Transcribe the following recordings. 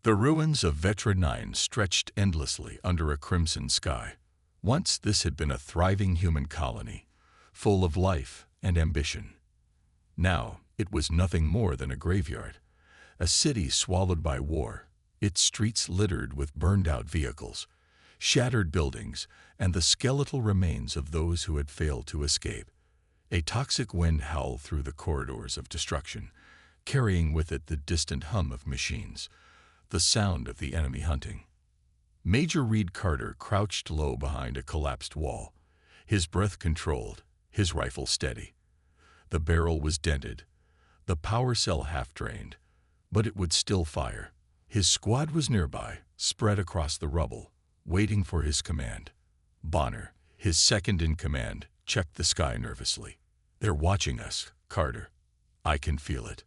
The ruins of Vetra 9 stretched endlessly under a crimson sky. Once this had been a thriving human colony, full of life and ambition. Now it was nothing more than a graveyard, a city swallowed by war, its streets littered with burned-out vehicles, shattered buildings, and the skeletal remains of those who had failed to escape. A toxic wind howled through the corridors of destruction, carrying with it the distant hum of machines, the sound of the enemy hunting. Major Reed Carter crouched low behind a collapsed wall, his breath controlled, his rifle steady. The barrel was dented, the power cell half-drained, but it would still fire. His squad was nearby, spread across the rubble, waiting for his command. Bonner, his second-in-command, checked the sky nervously. "They're watching us, Carter. I can feel it."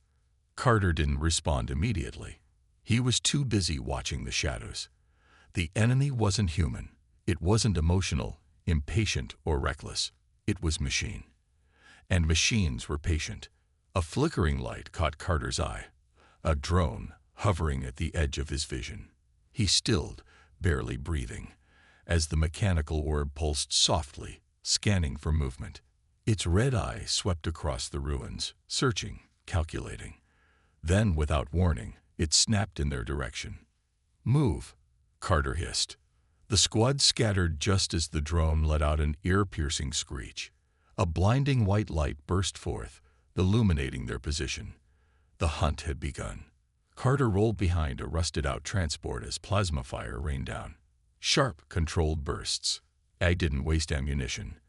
Carter didn't respond immediately. He was too busy watching the shadows. The enemy wasn't human. It wasn't emotional, impatient, or reckless. It was machine. And machines were patient. A flickering light caught Carter's eye. A drone hovering at the edge of his vision. He stilled, barely breathing, as the mechanical orb pulsed softly, scanning for movement. Its red eye swept across the ruins, searching, calculating. Then, without warning, it snapped in their direction. "Move," Carter hissed. The squad scattered just as the drone let out an ear-piercing screech. A blinding white light burst forth, illuminating their position. The hunt had begun. Carter rolled behind a rusted-out transport as plasma fire rained down. Sharp, controlled bursts. I didn't waste ammunition.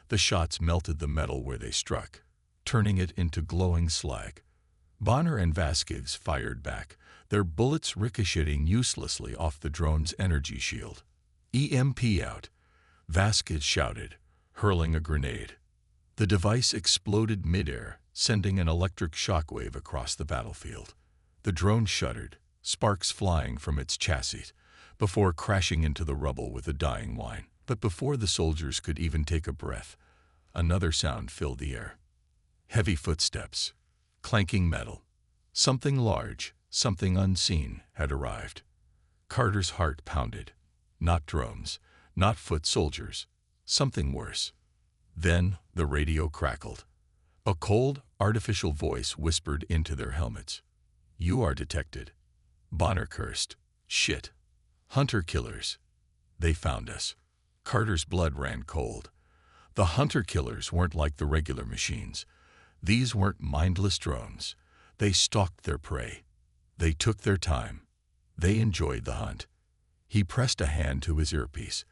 The shots melted the metal where they struck, turning it into glowing slag. Bonner and Vasquez fired back, their bullets ricocheting uselessly off the drone's energy shield. "EMP out," Vasquez shouted, hurling a grenade. The device exploded midair, sending an electric shockwave across the battlefield. The drone shuddered, sparks flying from its chassis, before crashing into the rubble with a dying whine. But before the soldiers could even take a breath, another sound filled the air. Heavy footsteps, clanking metal. Something large, something unseen, had arrived. Carter's heart pounded. Not drones, not foot soldiers, something worse. Then the radio crackled. A cold, artificial voice whispered into their helmets. "You are detected." Bonner cursed. "Shit. Hunter-killers. They found us." Carter's blood ran cold. The hunter-killers weren't like the regular machines. These weren't mindless drones. They stalked their prey. They took their time. They enjoyed the hunt. He pressed a hand to his earpiece.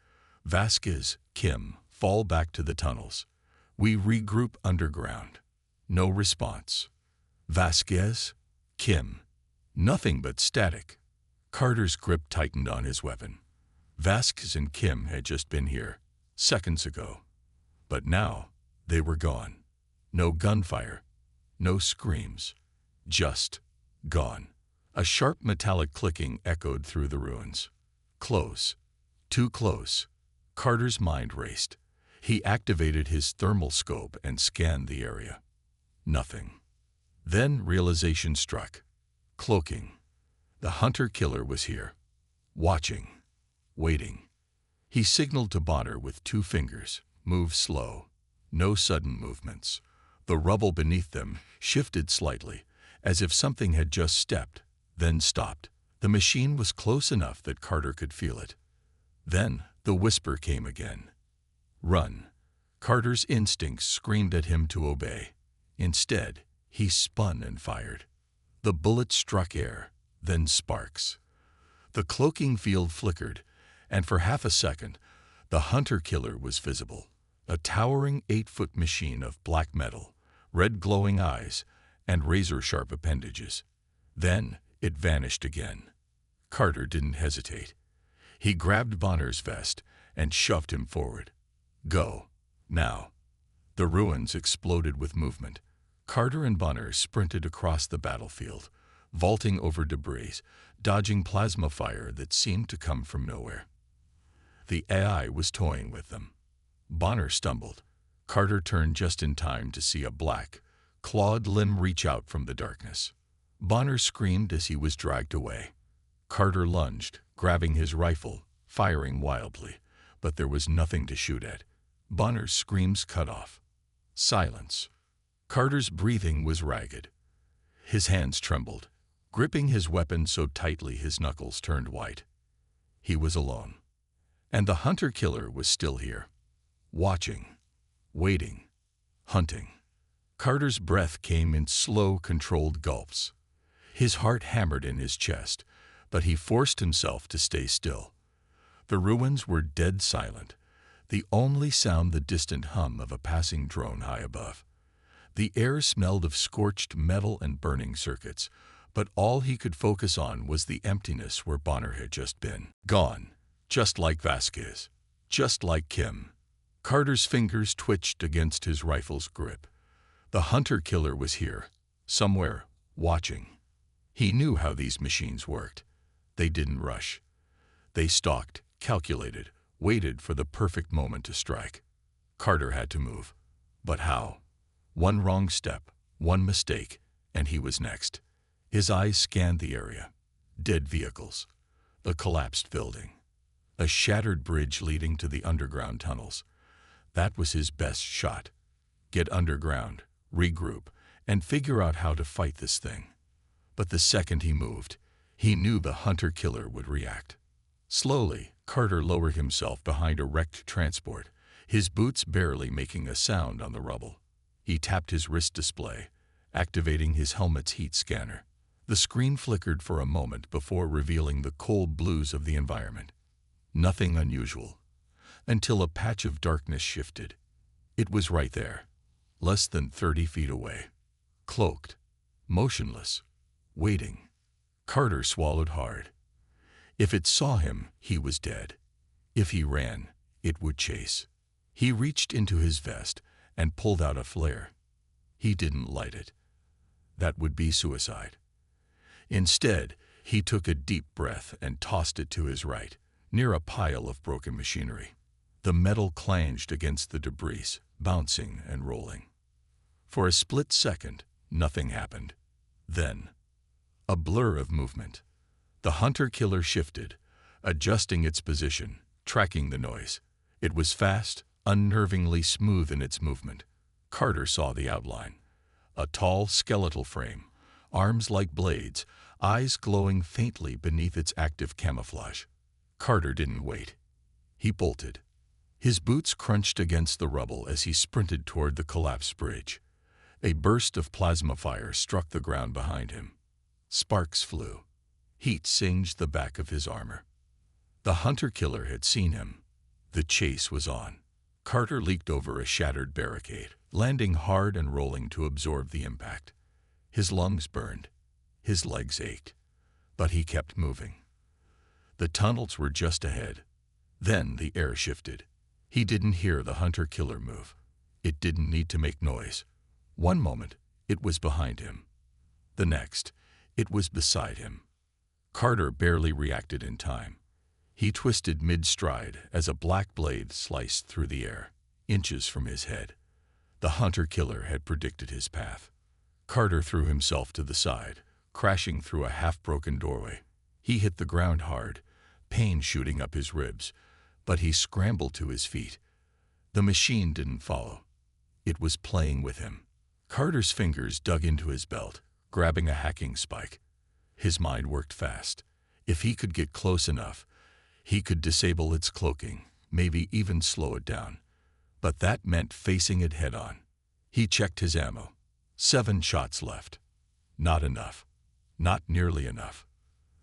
"Vasquez, Kim, fall back to the tunnels. We regroup underground." No response. "Vasquez, Kim." Nothing but static. Carter's grip tightened on his weapon. Vasquez and Kim had just been here, seconds ago. But now, they were gone. No gunfire, no screams. Just gone. A sharp metallic clicking echoed through the ruins. Close. Too close. Carter's mind raced. He activated his thermal scope and scanned the area. Nothing. Then realization struck. Cloaking. The hunter-killer was here. Watching. Waiting. He signaled to Bonner with 2 fingers. Move slow. No sudden movements. The rubble beneath them shifted slightly, as if something had just stepped, then stopped. The machine was close enough that Carter could feel it. Then the whisper came again. "Run." Carter's instincts screamed at him to obey. Instead, he spun and fired. The bullet struck air, then sparks. The cloaking field flickered, and for half a second, the hunter-killer was visible. A towering 8-foot machine of black metal, red glowing eyes, and razor-sharp appendages. Then it vanished again. Carter didn't hesitate. He grabbed Bonner's vest and shoved him forward. "Go. Now." The ruins exploded with movement. Carter and Bonner sprinted across the battlefield, vaulting over debris, dodging plasma fire that seemed to come from nowhere. The AI was toying with them. Bonner stumbled. Carter turned just in time to see a black, clawed limb reach out from the darkness. Bonner screamed as he was dragged away. Carter lunged, grabbing his rifle, firing wildly, but there was nothing to shoot at. Bonner's screams cut off. Silence. Carter's breathing was ragged. His hands trembled, gripping his weapon so tightly his knuckles turned white. He was alone. And the hunter-killer was still here. Watching. Waiting. Hunting. Carter's breath came in slow, controlled gulps. His heart hammered in his chest, but he forced himself to stay still. The ruins were dead silent, the only sound the distant hum of a passing drone high above. The air smelled of scorched metal and burning circuits, but all he could focus on was the emptiness where Bonner had just been. Gone, just like Vasquez, just like Kim. Carter's fingers twitched against his rifle's grip. The hunter-killer was here, somewhere, watching. He knew how these machines worked. They didn't rush. They stalked, calculated, waited for the perfect moment to strike. Carter had to move. But how? One wrong step, one mistake, and he was next. His eyes scanned the area. Dead vehicles. A collapsed building. A shattered bridge leading to the underground tunnels. That was his best shot. Get underground, regroup, and figure out how to fight this thing. But the second he moved, he knew the hunter-killer would react. Slowly, Carter lowered himself behind a wrecked transport, his boots barely making a sound on the rubble. He tapped his wrist display, activating his helmet's heat scanner. The screen flickered for a moment before revealing the cold blues of the environment. Nothing unusual, until a patch of darkness shifted. It was right there, less than 30 feet away. Cloaked, motionless, waiting. Carter swallowed hard. If it saw him, he was dead. If he ran, it would chase. He reached into his vest and pulled out a flare. He didn't light it. That would be suicide. Instead, he took a deep breath and tossed it to his right, near a pile of broken machinery. The metal clanged against the debris, bouncing and rolling. For a split second, nothing happened. Then, a blur of movement. The hunter-killer shifted, adjusting its position, tracking the noise. It was fast, unnervingly smooth in its movement. Carter saw the outline. A tall, skeletal frame, arms like blades, eyes glowing faintly beneath its active camouflage. Carter didn't wait. He bolted. His boots crunched against the rubble as he sprinted toward the collapsed bridge. A burst of plasma fire struck the ground behind him. Sparks flew. Heat singed the back of his armor. The hunter-killer had seen him. The chase was on. Carter leaped over a shattered barricade, landing hard and rolling to absorb the impact. His lungs burned. His legs ached. But he kept moving. The tunnels were just ahead. Then the air shifted. He didn't hear the hunter-killer move. It didn't need to make noise. One moment, it was behind him. The next, it was beside him. Carter barely reacted in time. He twisted mid-stride as a black blade sliced through the air, inches from his head. The hunter-killer had predicted his path. Carter threw himself to the side, crashing through a half-broken doorway. He hit the ground hard, pain shooting up his ribs, but he scrambled to his feet. The machine didn't follow. It was playing with him. Carter's fingers dug into his belt, grabbing a hacking spike. His mind worked fast. If he could get close enough, he could disable its cloaking, maybe even slow it down. But that meant facing it head-on. He checked his ammo. 7 shots left. Not enough. Not nearly enough.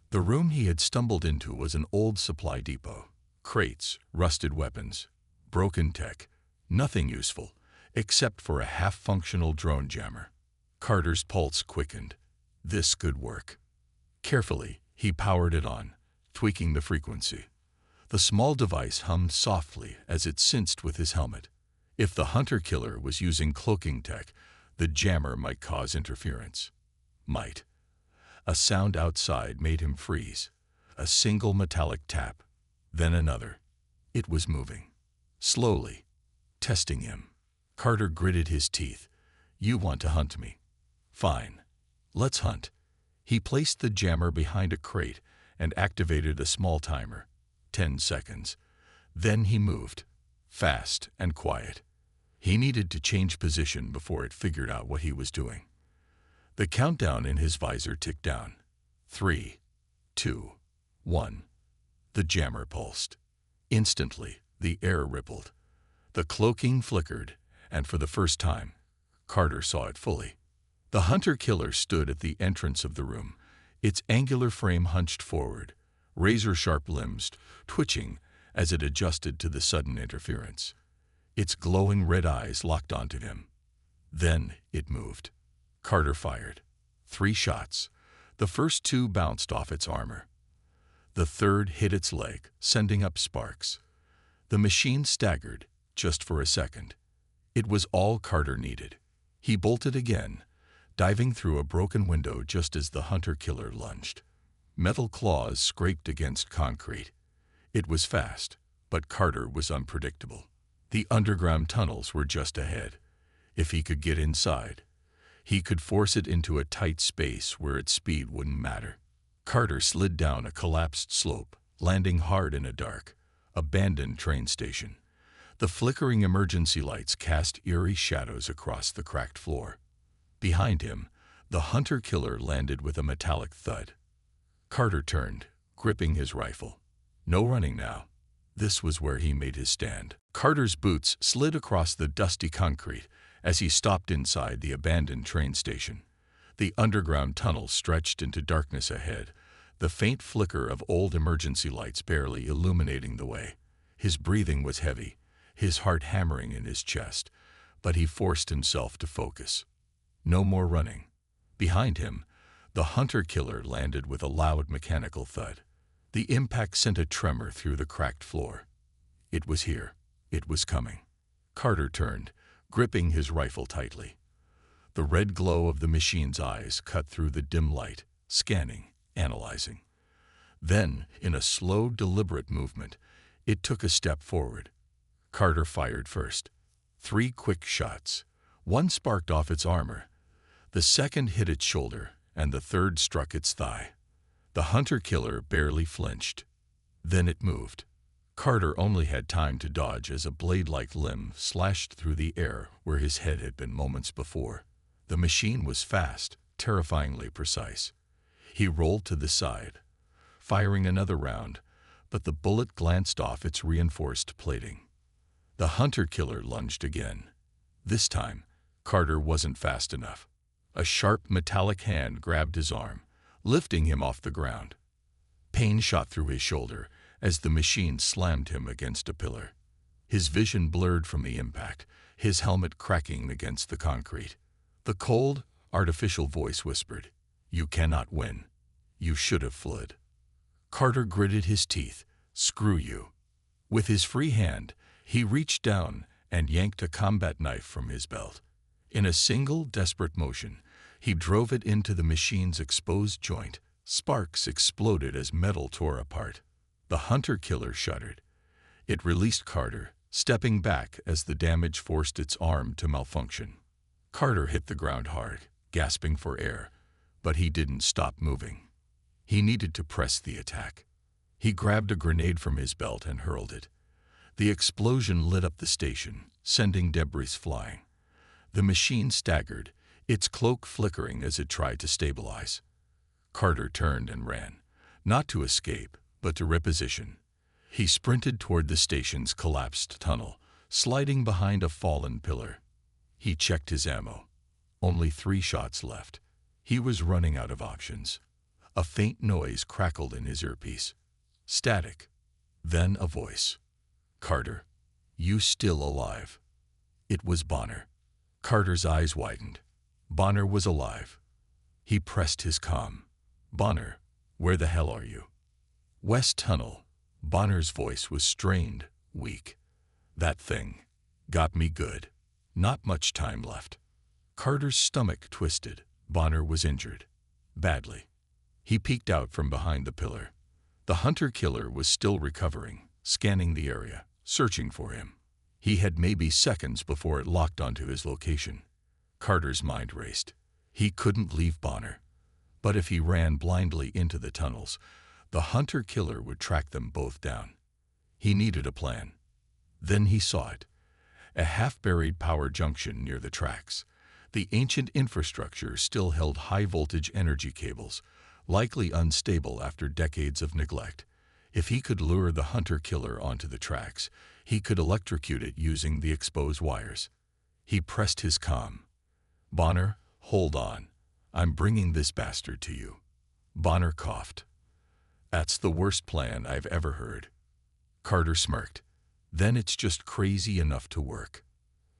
The room he had stumbled into was an old supply depot. Crates, rusted weapons, broken tech, nothing useful, except for a half-functional drone jammer. Carter's pulse quickened. This could work. Carefully, he powered it on, tweaking the frequency. The small device hummed softly as it synced with his helmet. If the hunter-killer was using cloaking tech, the jammer might cause interference. Might. A sound outside made him freeze. A single metallic tap, then another. It was moving. Slowly. Testing him. Carter gritted his teeth. You want to hunt me? Fine. Let's hunt. He placed the jammer behind a crate and activated a small timer, 10 seconds. Then he moved, fast and quiet. He needed to change position before it figured out what he was doing. The countdown in his visor ticked down. 3, 2, 1. The jammer pulsed. Instantly, the air rippled. The cloaking flickered, and for the first time, Carter saw it fully. The hunter-killer stood at the entrance of the room, its angular frame hunched forward, razor-sharp limbs twitching as it adjusted to the sudden interference. Its glowing red eyes locked onto him. Then it moved. Carter fired. 3 shots. The first 2 bounced off its armor. The third hit its leg, sending up sparks. The machine staggered, just for a second. It was all Carter needed. He bolted again, diving through a broken window just as the hunter-killer lunged. Metal claws scraped against concrete. It was fast, but Carter was unpredictable. The underground tunnels were just ahead. If he could get inside, he could force it into a tight space where its speed wouldn't matter. Carter slid down a collapsed slope, landing hard in a dark, abandoned train station. The flickering emergency lights cast eerie shadows across the cracked floor. Behind him, the hunter-killer landed with a metallic thud. Carter turned, gripping his rifle. No running now. This was where he made his stand. Carter's boots slid across the dusty concrete as he stopped inside the abandoned train station. The underground tunnel stretched into darkness ahead, the faint flicker of old emergency lights barely illuminating the way. His breathing was heavy, his heart hammering in his chest, but he forced himself to focus. No more running. Behind him, the hunter-killer landed with a loud mechanical thud. The impact sent a tremor through the cracked floor. It was here. It was coming. Carter turned, gripping his rifle tightly. The red glow of the machine's eyes cut through the dim light, scanning, analyzing. Then, in a slow, deliberate movement, it took a step forward. Carter fired first. 3 quick shots. One sparked off its armor. The second hit its shoulder, and the third struck its thigh. The hunter-killer barely flinched. Then it moved. Carter only had time to dodge as a blade-like limb slashed through the air where his head had been moments before. The machine was fast, terrifyingly precise. He rolled to the side, firing another round, but the bullet glanced off its reinforced plating. The hunter-killer lunged again. This time, Carter wasn't fast enough. A sharp metallic hand grabbed his arm, lifting him off the ground. Pain shot through his shoulder as the machine slammed him against a pillar. His vision blurred from the impact, his helmet cracking against the concrete. The cold, artificial voice whispered, "You cannot win. You should have fled." Carter gritted his teeth. "Screw you." With his free hand, he reached down and yanked a combat knife from his belt. In a single, desperate motion, he drove it into the machine's exposed joint. Sparks exploded as metal tore apart. The hunter-killer shuddered. It released Carter, stepping back as the damage forced its arm to malfunction. Carter hit the ground hard, gasping for air, but he didn't stop moving. He needed to press the attack. He grabbed a grenade from his belt and hurled it. The explosion lit up the station, sending debris flying. The machine staggered, its cloak flickering as it tried to stabilize. Carter turned and ran, not to escape, but to reposition. He sprinted toward the station's collapsed tunnel, sliding behind a fallen pillar. He checked his ammo. Only 3 shots left. He was running out of options. A faint noise crackled in his earpiece. Static. Then a voice. "Carter, you still alive?" It was Bonner. Carter's eyes widened. Bonner was alive. He pressed his comm. "Bonner, where the hell are you?" "West Tunnel." Bonner's voice was strained, weak. "That thing got me good. Not much time left." Carter's stomach twisted. Bonner was injured. Badly. He peeked out from behind the pillar. The hunter-killer was still recovering, scanning the area, searching for him. He had maybe seconds before it locked onto his location. Carter's mind raced. He couldn't leave Bonner. But if he ran blindly into the tunnels, The hunter-killer would track them both down. He needed a plan. Then he saw it. A half-buried power junction near the tracks. The ancient infrastructure still held high-voltage energy cables, likely unstable after decades of neglect. If he could lure the hunter-killer onto the tracks, he could electrocute it using the exposed wires. He pressed his comm. "Bonner, hold on. I'm bringing this bastard to you." Bonner coughed. "That's the worst plan I've ever heard." Carter smirked. "Then it's just crazy enough to work."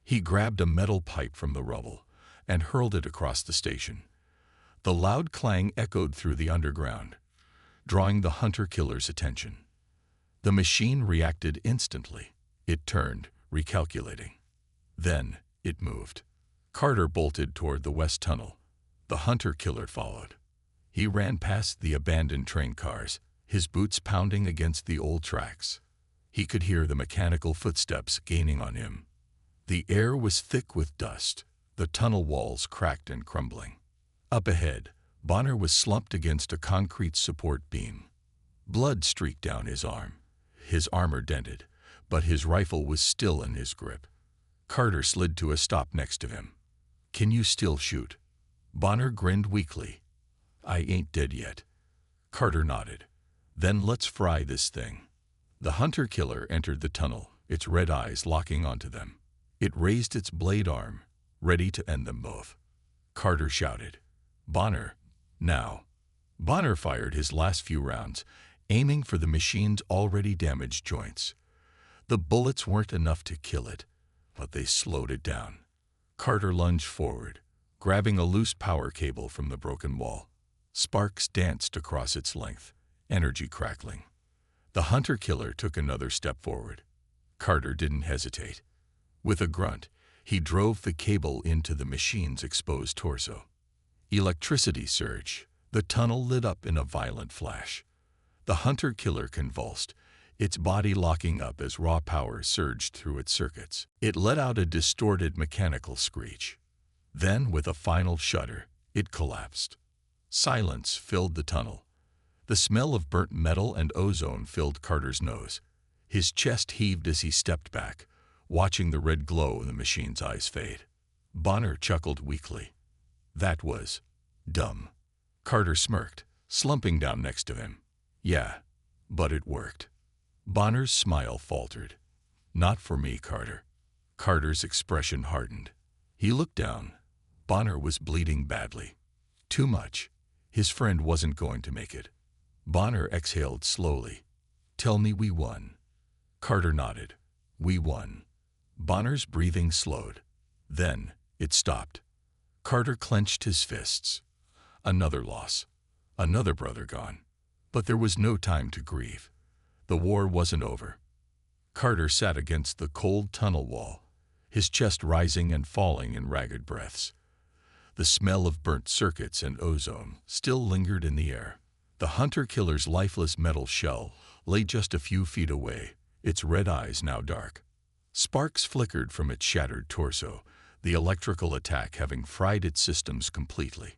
He grabbed a metal pipe from the rubble and hurled it across the station. The loud clang echoed through the underground, drawing the hunter-killer's attention. The machine reacted instantly. It turned, recalculating. Then it moved. Carter bolted toward the west tunnel. The hunter-killer followed. He ran past the abandoned train cars, his boots pounding against the old tracks. He could hear the mechanical footsteps gaining on him. The air was thick with dust, the tunnel walls cracked and crumbling. Up ahead, Bonner was slumped against a concrete support beam. Blood streaked down his arm. His armor dented, but his rifle was still in his grip. Carter slid to a stop next to him. "Can you still shoot?" Bonner grinned weakly. "I ain't dead yet." Carter nodded. "Then let's fry this thing." The hunter-killer entered the tunnel, its red eyes locking onto them. It raised its blade arm, ready to end them both. Carter shouted, "Bonner, now." Bonner fired his last few rounds, aiming for the machine's already damaged joints. The bullets weren't enough to kill it, but they slowed it down. Carter lunged forward, grabbing a loose power cable from the broken wall. Sparks danced across its length, energy crackling. The hunter-killer took another step forward. Carter didn't hesitate. With a grunt, he drove the cable into the machine's exposed torso. Electricity surged. The tunnel lit up in a violent flash. The hunter-killer convulsed, its body locking up as raw power surged through its circuits. It let out a distorted mechanical screech. Then, with a final shudder, it collapsed. Silence filled the tunnel. The smell of burnt metal and ozone filled Carter's nose. His chest heaved as he stepped back, watching the red glow in the machine's eyes fade. Bonner chuckled weakly. That was dumb. Carter smirked, slumping down next to him. "Yeah, but it worked." Bonner's smile faltered. "Not for me, Carter." Carter's expression hardened. He looked down. Bonner was bleeding badly. Too much. His friend wasn't going to make it. Bonner exhaled slowly. "Tell me we won." Carter nodded. "We won." Bonner's breathing slowed. Then it stopped. Carter clenched his fists. Another loss. Another brother gone. But there was no time to grieve. The war wasn't over. Carter sat against the cold tunnel wall, his chest rising and falling in ragged breaths. The smell of burnt circuits and ozone still lingered in the air. The hunter-killer's lifeless metal shell lay just a few feet away, its red eyes now dark. Sparks flickered from its shattered torso, the electrical attack having fried its systems completely.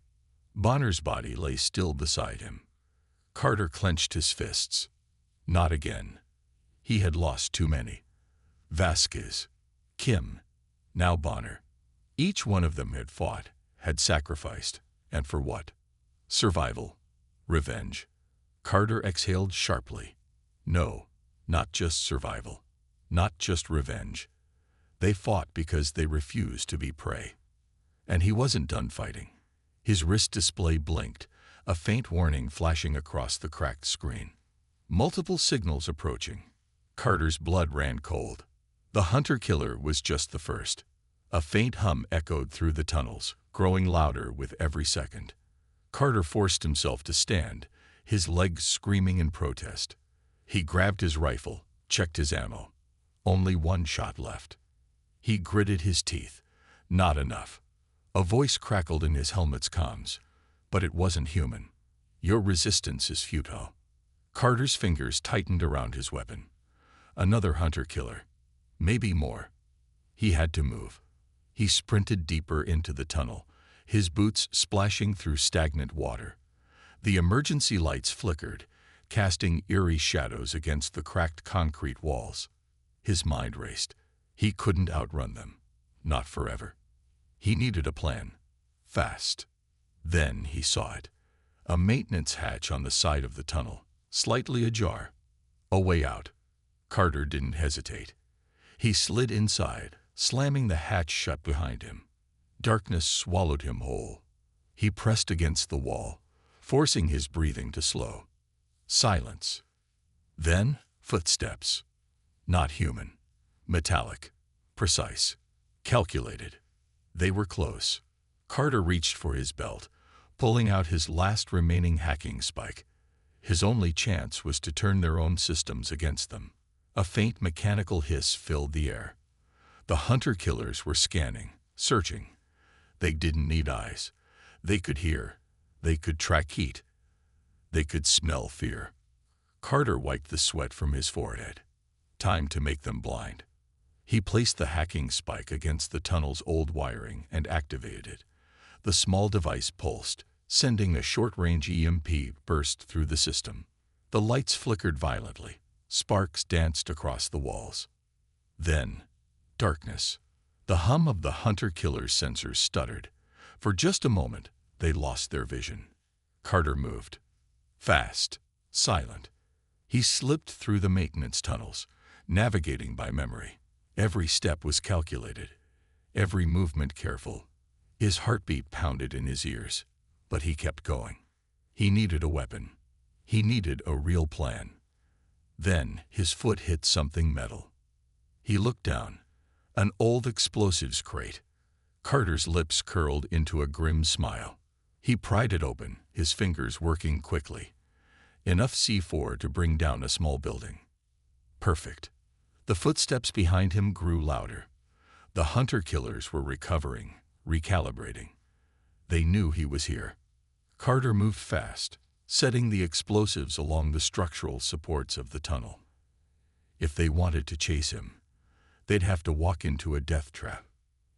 Bonner's body lay still beside him. Carter clenched his fists. Not again. He had lost too many. Vasquez, Kim, now Bonner. Each one of them had fought, had sacrificed, and for what? Survival. Revenge. Carter exhaled sharply. No, not just survival. Not just revenge. They fought because they refused to be prey. And he wasn't done fighting. His wrist display blinked, a faint warning flashing across the cracked screen. Multiple signals approaching. Carter's blood ran cold. The hunter-killer was just the first. A faint hum echoed through the tunnels, growing louder with every second. Carter forced himself to stand, his legs screaming in protest. He grabbed his rifle, checked his ammo. Only one shot left. He gritted his teeth. Not enough. A voice crackled in his helmet's comms, but it wasn't human. Your resistance is futile. Carter's fingers tightened around his weapon. Another hunter-killer. Maybe more. He had to move. He sprinted deeper into the tunnel, his boots splashing through stagnant water. The emergency lights flickered, casting eerie shadows against the cracked concrete walls. His mind raced. He couldn't outrun them. Not forever. He needed a plan. Fast. Then he saw it. A maintenance hatch on the side of the tunnel, slightly ajar. A way out. Carter didn't hesitate. He slid inside, slamming the hatch shut behind him. Darkness swallowed him whole. He pressed against the wall, forcing his breathing to slow. Silence. Then, footsteps. Not human. Metallic. Precise. Calculated. They were close. Carter reached for his belt, pulling out his last remaining hacking spike. His only chance was to turn their own systems against them. A faint mechanical hiss filled the air. The hunter-killers were scanning, searching. They didn't need eyes. They could hear. They could track heat. They could smell fear. Carter wiped the sweat from his forehead. Time to make them blind. He placed the hacking spike against the tunnel's old wiring and activated it. The small device pulsed, sending a short-range EMP burst through the system. The lights flickered violently. Sparks danced across the walls. Then, darkness. The hum of the hunter-killer's sensors stuttered. For just a moment, they lost their vision. Carter moved. Fast. Silent. He slipped through the maintenance tunnels, navigating by memory. Every step was calculated. Every movement careful. His heartbeat pounded in his ears. But he kept going. He needed a weapon. He needed a real plan. Then his foot hit something metal. He looked down. An old explosives crate. Carter's lips curled into a grim smile. He pried it open, his fingers working quickly. Enough C4 to bring down a small building. Perfect. The footsteps behind him grew louder. The hunter-killers were recovering, recalibrating. They knew he was here. Carter moved fast, setting the explosives along the structural supports of the tunnel. If they wanted to chase him, they'd have to walk into a death trap.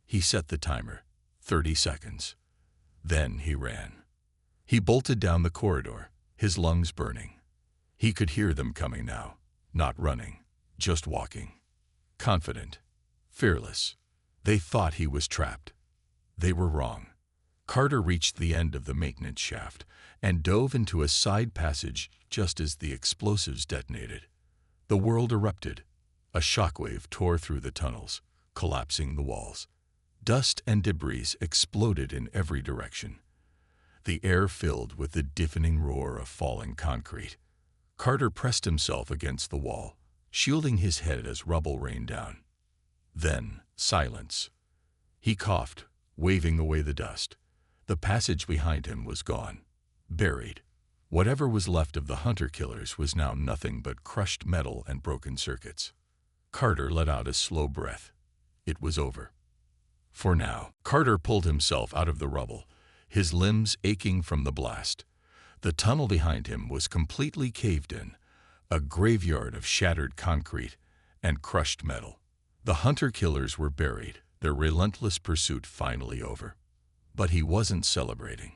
He set the timer, 30 seconds. Then he ran. He bolted down the corridor, his lungs burning. He could hear them coming now, not running, just walking. Confident, fearless. They thought he was trapped. They were wrong. Carter reached the end of the maintenance shaft and dove into a side passage just as the explosives detonated. The world erupted. A shockwave tore through the tunnels, collapsing the walls. Dust and debris exploded in every direction. The air filled with the deafening roar of falling concrete. Carter pressed himself against the wall, shielding his head as rubble rained down. Then, silence. He coughed, waving away the dust. The passage behind him was gone, buried. Whatever was left of the hunter-killers was now nothing but crushed metal and broken circuits. Carter let out a slow breath. It was over. For now, Carter pulled himself out of the rubble, his limbs aching from the blast. The tunnel behind him was completely caved in, a graveyard of shattered concrete and crushed metal. The hunter-killers were buried, their relentless pursuit finally over. But he wasn't celebrating.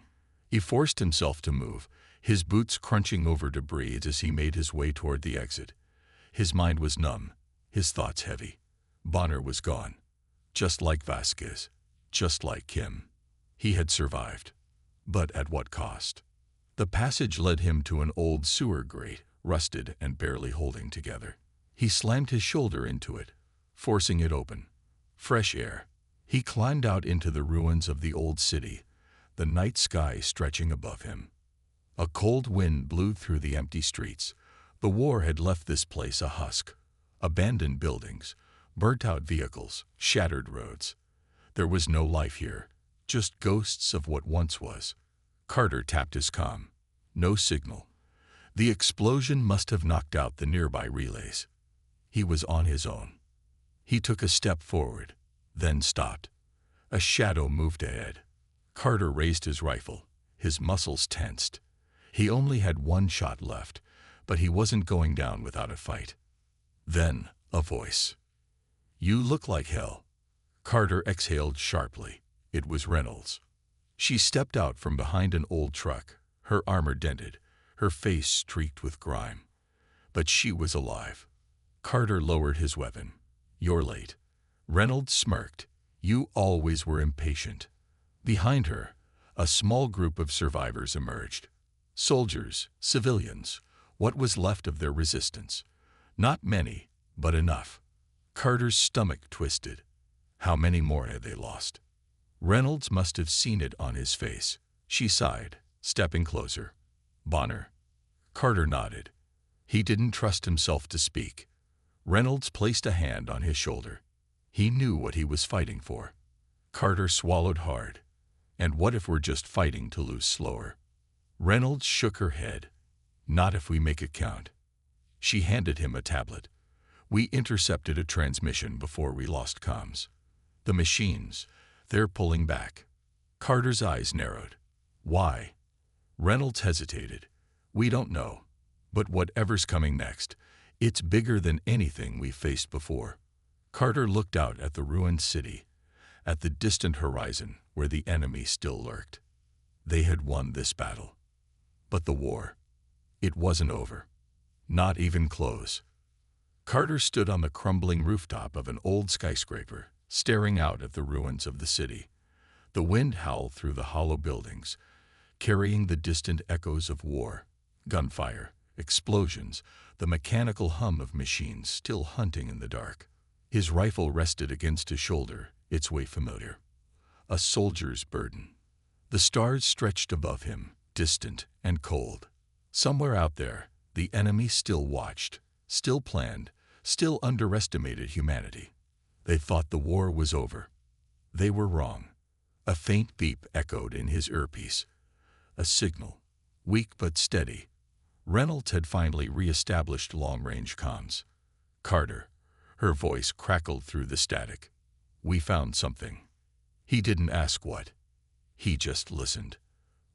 He forced himself to move, his boots crunching over debris as he made his way toward the exit. His mind was numb, his thoughts heavy. Bonner was gone. Just like Vasquez, just like Kim. He had survived. But at what cost? The passage led him to an old sewer grate, rusted and barely holding together. He slammed his shoulder into it, forcing it open. Fresh air. He climbed out into the ruins of the old city, the night sky stretching above him. A cold wind blew through the empty streets. The war had left this place a husk. Abandoned buildings, burnt-out vehicles, shattered roads. There was no life here, just ghosts of what once was. Carter tapped his comm. No signal. The explosion must have knocked out the nearby relays. He was on his own. He took a step forward, then stopped. A shadow moved ahead. Carter raised his rifle, his muscles tensed. He only had one shot left, but he wasn't going down without a fight. Then, a voice. "You look like hell." Carter exhaled sharply. It was Reynolds. She stepped out from behind an old truck, her armor dented, her face streaked with grime. But she was alive. Carter lowered his weapon. "You're late." Reynolds smirked. "You always were impatient." Behind her, a small group of survivors emerged. Soldiers, civilians, what was left of their resistance. Not many, but enough. Carter's stomach twisted. How many more had they lost? Reynolds must have seen it on his face. She sighed, stepping closer. "Bonner." Carter nodded. He didn't trust himself to speak. Reynolds placed a hand on his shoulder. He knew what he was fighting for. Carter swallowed hard. And what if we're just fighting to lose slower? Reynolds shook her head. "Not if we make it count." She handed him a tablet. "We intercepted a transmission before we lost comms. The machines, they're pulling back." Carter's eyes narrowed. "Why?" Reynolds hesitated. "We don't know. But whatever's coming next, it's bigger than anything we've faced before." Carter looked out at the ruined city, at the distant horizon where the enemy still lurked. They had won this battle. But the war, it wasn't over. Not even close. Carter stood on the crumbling rooftop of an old skyscraper, staring out at the ruins of the city. The wind howled through the hollow buildings, carrying the distant echoes of war, gunfire, explosions, the mechanical hum of machines still hunting in the dark. His rifle rested against his shoulder, its weight familiar. A soldier's burden. The stars stretched above him, distant and cold. Somewhere out there, the enemy still watched, still planned, still underestimated humanity. They thought the war was over. They were wrong. A faint beep echoed in his earpiece. A signal, weak but steady. Reynolds had finally re-established long-range comms. "Carter." Her voice crackled through the static. "We found something." He didn't ask what. He just listened.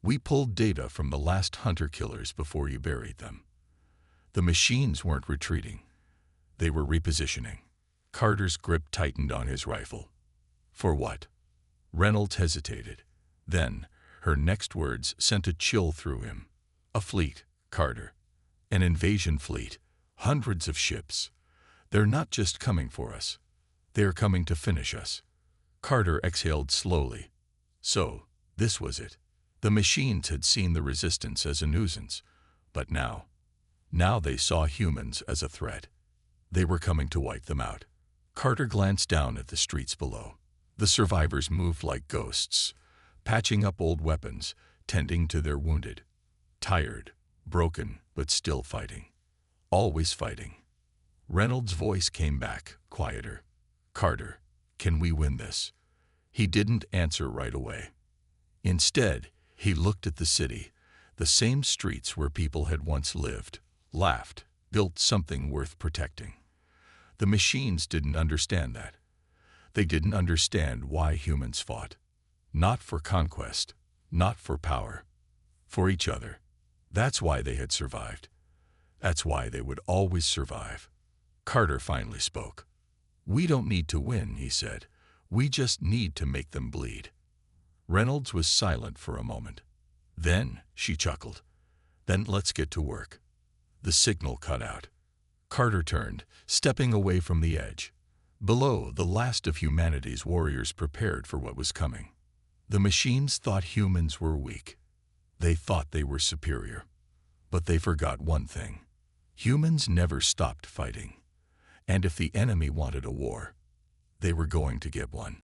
"We pulled data from the last hunter-killers before you buried them." The machines weren't retreating. They were repositioning. Carter's grip tightened on his rifle. "For what?" Reynolds hesitated. Then, her next words sent a chill through him. "A fleet, Carter. An invasion fleet. Hundreds of ships. They're not just coming for us. They're coming to finish us." Carter exhaled slowly. So, this was it. The machines had seen the resistance as a nuisance, but now they saw humans as a threat. They were coming to wipe them out. Carter glanced down at the streets below. The survivors moved like ghosts, patching up old weapons, tending to their wounded. Tired, broken, but still fighting. Always fighting. Reynolds' voice came back, quieter. "Carter, can we win this?" He didn't answer right away. Instead, he looked at the city, the same streets where people had once lived, laughed, built something worth protecting. The machines didn't understand that. They didn't understand why humans fought. Not for conquest, not for power. For each other. That's why they had survived. That's why they would always survive. Carter finally spoke. "We don't need to win," he said. "We just need to make them bleed." Reynolds was silent for a moment. "Then," she chuckled, "then let's get to work." The signal cut out. Carter turned, stepping away from the edge. Below, the last of humanity's warriors prepared for what was coming. The machines thought humans were weak. They thought they were superior. But they forgot one thing. Humans never stopped fighting. And if the enemy wanted a war, they were going to get one.